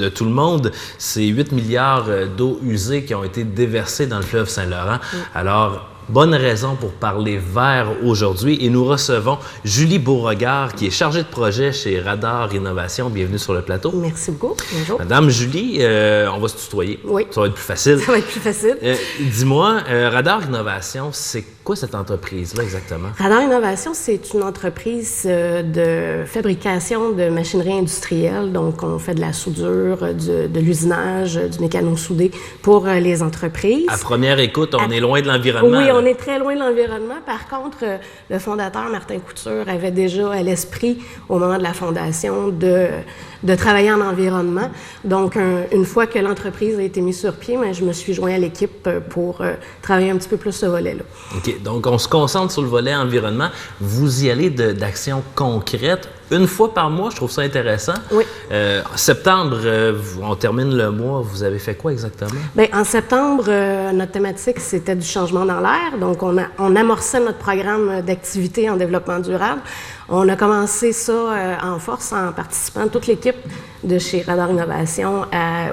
de tout le monde, c'est 8 milliards d'eau usée qui ont été déversées dans le fleuve Saint-Laurent. Alors, bonne raison pour parler vert aujourd'hui. Et nous recevons Julie Beauregard, qui est chargée de projet chez Radar Innovation. Bienvenue sur le plateau. Merci beaucoup. Bonjour. Madame Julie, on va se tutoyer. Oui. Ça va être plus facile. Ça va être plus facile. Dis-moi, Radar Innovation, c'est quoi cette entreprise-là exactement? Radar Innovation, c'est une entreprise de fabrication de machinerie industrielle. Donc, on fait de la soudure, de l'usinage, du mécano-soudé pour les entreprises. À première écoute, on est loin de l'environnement. Oui, on est très loin de l'environnement. Par contre, le fondateur, Martin Couture, avait déjà à l'esprit, au moment de la fondation, de travailler en environnement. Donc, une fois que l'entreprise a été mise sur pied, je me suis joint à l'équipe pour travailler un petit peu plus ce volet-là. OK. Donc, on se concentre sur le volet environnement. Vous y allez d'actions concrètes une fois par mois. Je trouve ça intéressant. Oui. Septembre, on termine le mois. Vous avez fait quoi exactement? Bien, en septembre, notre thématique, c'était du changement dans l'air. Donc, on amorçait notre programme d'activité en développement durable. On a commencé ça en force en participant, toute l'équipe de chez Radar Innovation,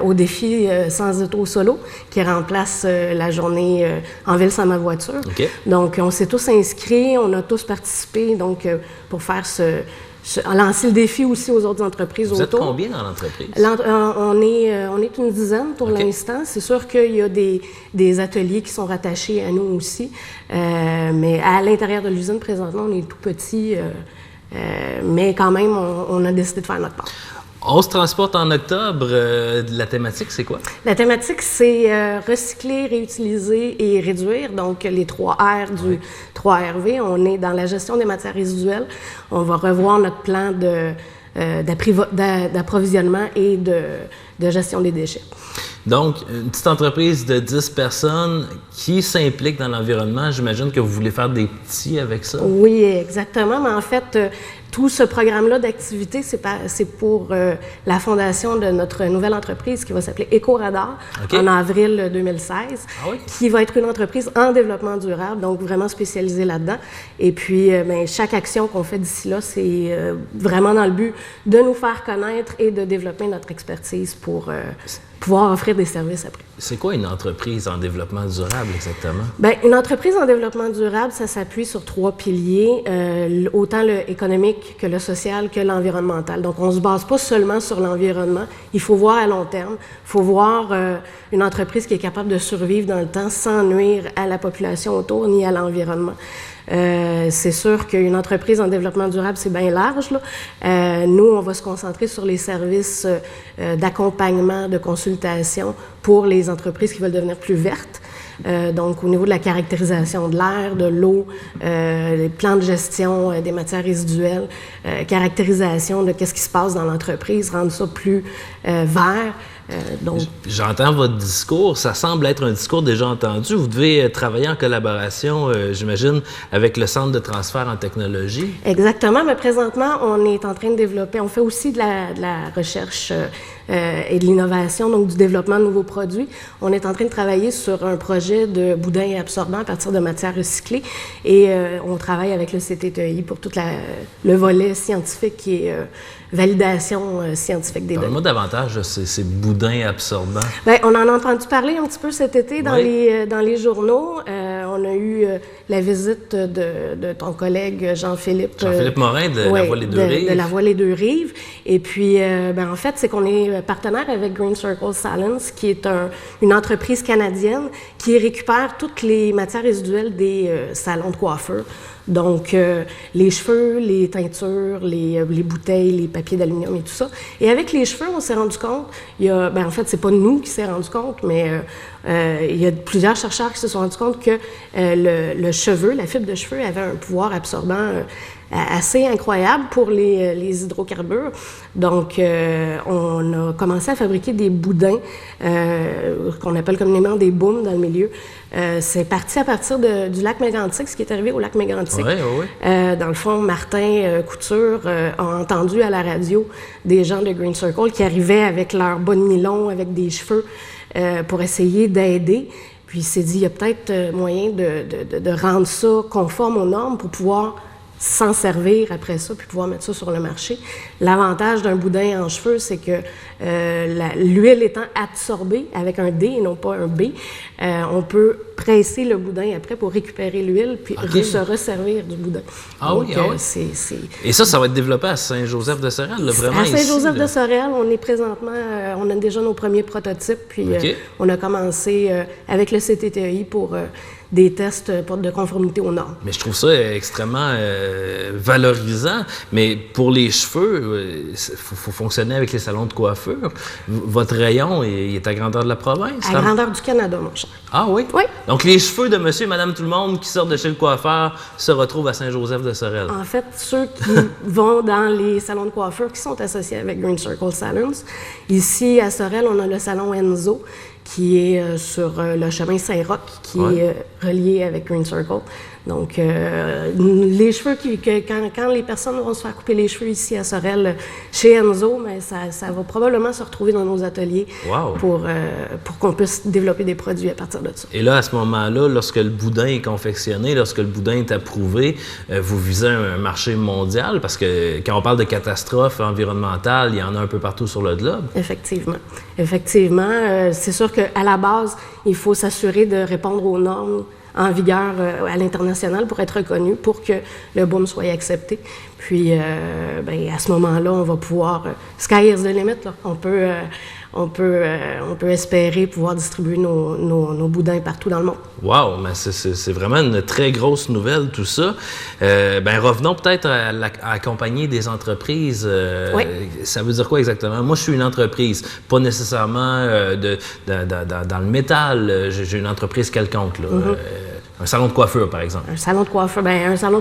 au défi Sans auto solo, qui remplace la journée En ville sans ma voiture. Okay. Donc, on s'est tous inscrits, on a tous participé donc, pour faire lancer le défi aussi aux autres entreprises autour. Vous êtes combien dans l'entreprise? On est une dizaine pour l'instant. C'est sûr qu'il y a des ateliers qui sont rattachés à nous aussi. Mais à l'intérieur de l'usine, présentement, on est tout petit. Mais quand même, on a décidé de faire notre part. On se transporte en octobre. La thématique, c'est quoi? La thématique, c'est recycler, réutiliser et réduire. Donc, les 3 R du 3RV. On est dans la gestion des matières résiduelles. On va revoir notre plan d'approvisionnement et de gestion des déchets. Donc, une petite entreprise de 10 personnes qui s'implique dans l'environnement, j'imagine que vous voulez faire des petits avec ça? Oui, exactement. Mais en fait, tout ce programme-là d'activité, c'est pour la fondation de notre nouvelle entreprise qui va s'appeler EcoRadar en avril 2016, qui va être une entreprise en développement durable, donc vraiment spécialisée là-dedans. Et puis, chaque action qu'on fait d'ici là, c'est vraiment dans le but de nous faire connaître et de développer notre expertise pour pouvoir offrir des services après. C'est quoi une entreprise en développement durable exactement? Bien, une entreprise en développement durable, ça s'appuie sur 3 piliers, autant le économique que le social que l'environnemental. Donc, on ne se base pas seulement sur l'environnement. Il faut voir à long terme. Il faut voir une entreprise qui est capable de survivre dans le temps sans nuire à la population autour ni à l'environnement. C'est sûr qu'une entreprise en développement durable, c'est bien large, là. Nous, on va se concentrer sur les services d'accompagnement, de consultation pour les entreprises qui veulent devenir plus vertes. Donc, au niveau de la caractérisation de l'air, de l'eau, les plans de gestion des matières résiduelles, caractérisation de qu'est-ce qui se passe dans l'entreprise, rendre ça plus vert. J'entends votre discours, ça semble être un discours déjà entendu. Vous devez travailler en collaboration, j'imagine, avec le Centre de transfert en technologie. Exactement, mais présentement, on est en train de développer, on fait aussi de la recherche et de l'innovation, donc du développement de nouveaux produits. On est en train de travailler sur un projet de boudin absorbant à partir de matières recyclées et on travaille avec le CTTI pour tout le volet scientifique qui est validation scientifique des données. Parle-moi davantage de ces boudins absorbants. Bien, on en a entendu parler un petit peu cet été dans les journaux. On a eu la visite de ton collègue Jean-Philippe Morin de La Voie les Deux Rives. De La Voie les Deux Rives. Et puis, en fait, c'est qu'on est partenaire avec Green Circle Salons, qui est une entreprise canadienne qui récupère toutes les matières résiduelles des salons de coiffeur. Donc, les cheveux, les teintures, les bouteilles, les papiers d'aluminium et tout ça. Et avec les cheveux, on s'est rendu compte, en fait, c'est pas nous qui s'est rendu compte, mais il y a plusieurs chercheurs qui se sont rendus compte que le cheveu, la fibre de cheveux, avait un pouvoir absorbant assez incroyable pour les hydrocarbures. Donc, on a commencé à fabriquer des boudins qu'on appelle communément des booms dans le milieu. C'est parti à partir du lac Mégantic, ce qui est arrivé au lac Mégantic. Dans le fond, Martin Couture a entendu à la radio des gens de Green Circle qui arrivaient avec leurs bas de nylon, avec des cheveux, pour essayer d'aider. Puis il s'est dit, il y a peut-être moyen de rendre ça conforme aux normes pour pouvoir s'en servir après ça, puis pouvoir mettre ça sur le marché. L'avantage d'un boudin en cheveux, c'est que l'huile étant absorbée avec un D et non pas un B, on peut presser le boudin après pour récupérer l'huile, puis se resservir du boudin. Ah donc, oui, ah oui. Et ça va être développé à Saint-Joseph-de-Sorel, là, vraiment à Saint-Joseph-de-Sorel, on est présentement, on a déjà nos premiers prototypes, puis on a commencé avec le CTTI pour des tests de conformité aux normes. Mais je trouve ça extrêmement valorisant. Mais pour les cheveux, il faut fonctionner avec les salons de coiffure. Votre rayon, il est à grandeur de la province? À grandeur du Canada, mon cher. Ah oui? Oui. Donc, les cheveux de monsieur et madame tout le monde qui sortent de chez le coiffeur se retrouvent à Saint-Joseph-de-Sorel. En fait, ceux qui vont dans les salons de coiffure qui sont associés avec Green Circle Salons. Ici, à Sorel, on a le salon Enzo, qui est sur le chemin Saint-Roch, qui est relié avec Green Circle. Donc, les cheveux, quand les personnes vont se faire couper les cheveux ici à Sorel, chez Enzo, mais ça va probablement se retrouver dans nos ateliers pour qu'on puisse développer des produits à partir de ça. Et là, à ce moment-là, lorsque le boudin est confectionné, lorsque le boudin est approuvé, vous visez un marché mondial? Parce que quand on parle de catastrophes environnementales, il y en a un peu partout sur le globe. Effectivement. Effectivement. C'est sûr qu'à la base, il faut s'assurer de répondre aux normes en vigueur à l'international pour être reconnu, pour que le boom soit accepté. Puis, à ce moment-là, on va pouvoir... sky is the limit, là. On peut espérer pouvoir distribuer nos boudins partout dans le monde. Wow! Mais c'est vraiment une très grosse nouvelle, tout ça. Revenons peut-être à accompagner des entreprises. Ça veut dire quoi exactement? Moi, je suis une entreprise, pas nécessairement dans le métal. J'ai une entreprise quelconque, là. Un salon de coiffure, par exemple. Un salon de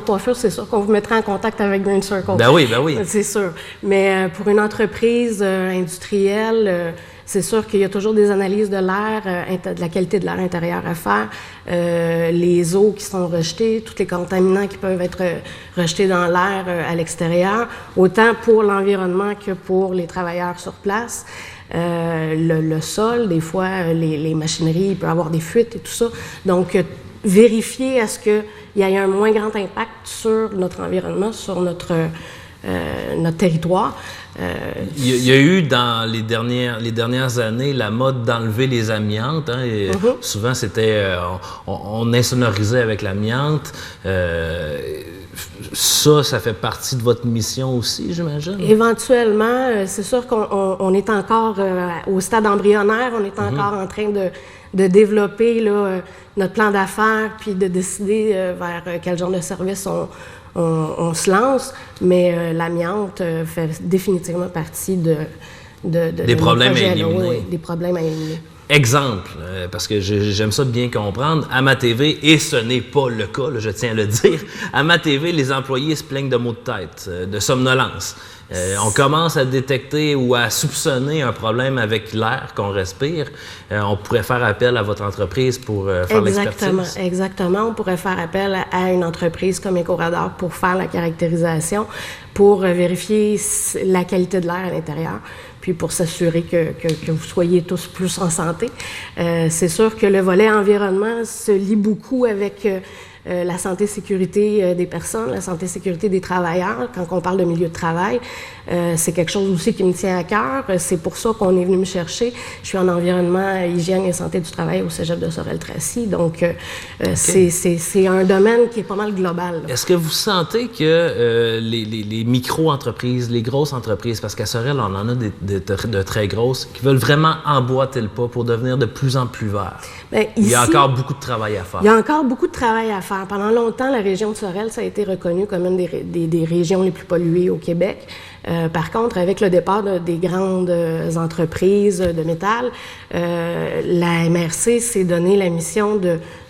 coiffure, c'est sûr qu'on vous mettra en contact avec Green Circle. Ben oui. C'est sûr. Mais pour une entreprise industrielle, c'est sûr qu'il y a toujours des analyses de l'air, de la qualité de l'air intérieur à faire, les eaux qui sont rejetées, tous les contaminants qui peuvent être rejetés dans l'air à l'extérieur, autant pour l'environnement que pour les travailleurs sur place. Le sol, des fois, les machineries, il peut y avoir des fuites et tout ça. Donc, vérifier à ce qu'il y ait un moins grand impact sur notre environnement, sur notre territoire. Il y a eu dans les dernières années la mode d'enlever les amiantes. Hein, et souvent, c'était on insonorisait avec l'amiante. Ça fait partie de votre mission aussi, j'imagine? Éventuellement, c'est sûr qu'on est encore au stade embryonnaire, on est encore en train de développer là, notre plan d'affaires, puis de décider vers quel genre de service on se lance, mais l'amiante fait définitivement partie des problèmes à éliminer. Oui, des problèmes à éliminer. Exemple, parce que j'aime ça bien comprendre, à ma TV, et ce n'est pas le cas, là, je tiens à le dire, à ma TV, les employés se plaignent de maux de tête, de somnolence. On commence à détecter ou à soupçonner un problème avec l'air qu'on respire. On pourrait faire appel à votre entreprise pour faire l'expertise. Exactement. On pourrait faire appel à une entreprise comme EcoRadar pour faire la caractérisation, pour vérifier la qualité de l'air à l'intérieur, puis pour s'assurer que vous soyez tous plus en santé. C'est sûr que le volet environnement se lie beaucoup avec la santé-sécurité des personnes, la santé-sécurité des travailleurs. Quand on parle de milieu de travail, c'est quelque chose aussi qui me tient à cœur. C'est pour ça qu'on est venu me chercher. Je suis en environnement, hygiène et santé du travail au Cégep de Sorel-Tracy. Donc, c'est un domaine qui est pas mal global. Est-ce que vous sentez que les micro-entreprises, les grosses entreprises, parce qu'à Sorel, on en a de très grosses, qui veulent vraiment emboîter le pas pour devenir de plus en plus verts? Bien, ici, il y a encore beaucoup de travail à faire. Il y a encore beaucoup de travail à faire. Pendant longtemps, la région de Sorel, ça a été reconnu comme une des régions les plus polluées au Québec. Par contre, avec le départ des grandes entreprises de métal, la MRC s'est donné la mission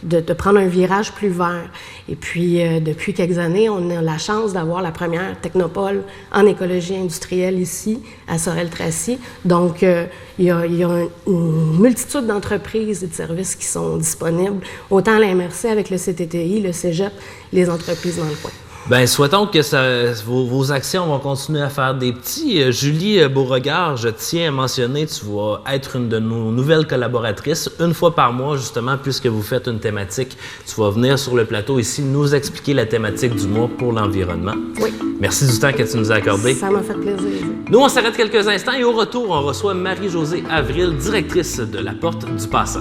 de prendre un virage plus vert. Et puis, depuis quelques années, on a la chance d'avoir la première technopole en écologie industrielle ici, à Sorel-Tracy. Donc, il y a une multitude d'entreprises et de services qui sont disponibles, autant à la MRC avec le CTTI, le Cégep, les entreprises dans le coin. Bien, souhaitons que vos actions vont continuer à faire des petits. Julie Beauregard, je tiens à mentionner, tu vas être une de nos nouvelles collaboratrices. Une fois par mois, justement, puisque vous faites une thématique, tu vas venir sur le plateau ici nous expliquer la thématique du mois pour l'environnement. Oui. Merci du temps que tu nous as accordé. Ça m'a fait plaisir. Nous, on s'arrête quelques instants et au retour, on reçoit Marie-Josée Avril, directrice de la Porte du Passant.